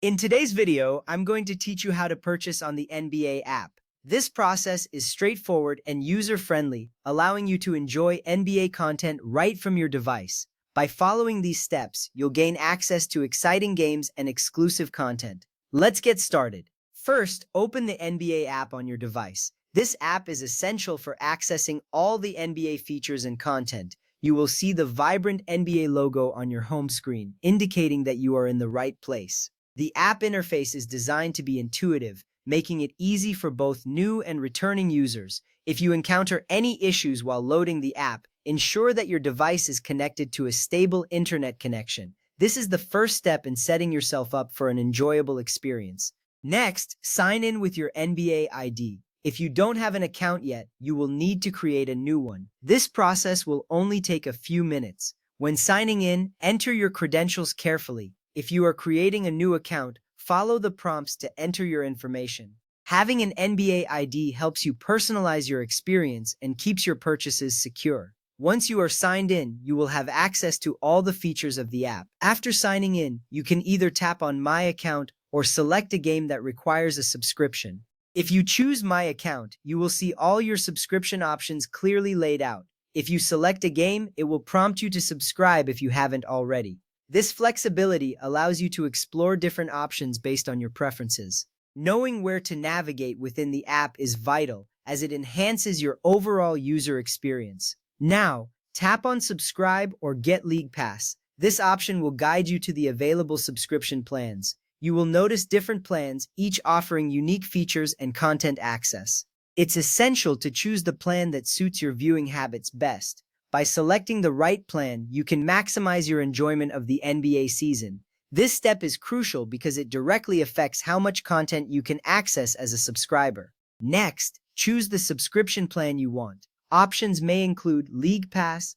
In today's video, I'm going to teach you how to purchase on the NBA app. This process is straightforward and user-friendly, allowing you to enjoy NBA content right from your device. By following these steps, you'll gain access to exciting games and exclusive content. Let's get started. First, open the NBA app on your device. This app is essential for accessing all the NBA features and content. You will see the vibrant NBA logo on your home screen, indicating that you are in the right place. The app interface is designed to be intuitive, making it easy for both new and returning users. If you encounter any issues while loading the app, ensure that your device is connected to a stable internet connection. This is the first step in setting yourself up for an enjoyable experience. Next, sign in with your NBA ID. If you don't have an account yet, you will need to create a new one. This process will only take a few minutes. When signing in, enter your credentials carefully. If you are creating a new account, follow the prompts to enter your information. Having an NBA ID helps you personalize your experience and keeps your purchases secure. Once you are signed in, you will have access to all the features of the app. After signing in, you can either tap on My Account or select a game that requires a subscription. If you choose My Account, you will see all your subscription options clearly laid out. If you select a game, it will prompt you to subscribe if you haven't already. This flexibility allows you to explore different options based on your preferences. Knowing where to navigate within the app is vital, as it enhances your overall user experience. Now, tap on Subscribe or Get League Pass. This option will guide you to the available subscription plans. You will notice different plans, each offering unique features and content access. It's essential to choose the plan that suits your viewing habits best. By selecting the right plan, you can maximize your enjoyment of the NBA season. This step is crucial because it directly affects how much content you can access as a subscriber. Next, choose the subscription plan you want. Options may include League Pass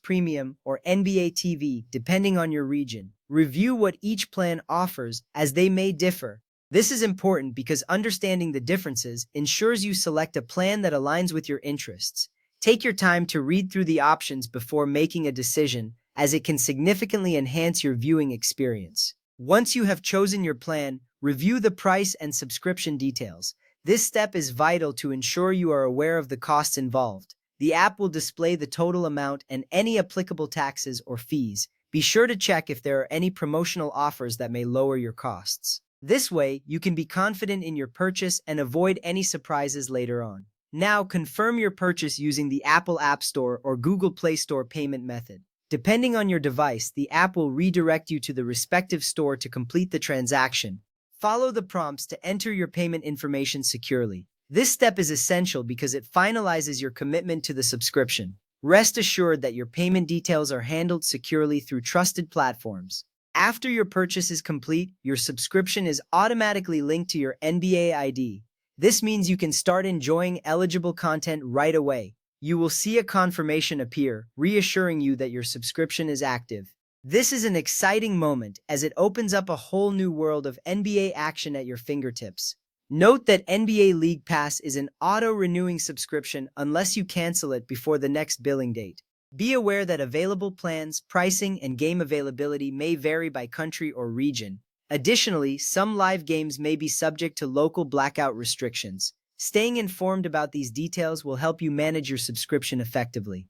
Premium, or NBA TV, depending on your region. Review what each plan offers, as they may differ. This is important because understanding the differences ensures you select a plan that aligns with your interests. Take your time to read through the options before making a decision, as it can significantly enhance your viewing experience. Once you have chosen your plan, review the price and subscription details. This step is vital to ensure you are aware of the costs involved. The app will display the total amount and any applicable taxes or fees. Be sure to check if there are any promotional offers that may lower your costs. This way, you can be confident in your purchase and avoid any surprises later on. Now, confirm your purchase using the Apple App Store or Google Play Store payment method. Depending on your device, the app will redirect you to the respective store to complete the transaction. Follow the prompts to enter your payment information securely. This step is essential because it finalizes your commitment to the subscription. Rest assured that your payment details are handled securely through trusted platforms. After your purchase is complete, your subscription is automatically linked to your NBA ID. This means you can start enjoying eligible content right away. You will see a confirmation appear, reassuring you that your subscription is active. This is an exciting moment as it opens up a whole new world of NBA action at your fingertips. Note that NBA League Pass is an auto-renewing subscription unless you cancel it before the next billing date. Be aware that available plans, pricing, and game availability may vary by country or region. Additionally, some live games may be subject to local blackout restrictions. Staying informed about these details will help you manage your subscription effectively.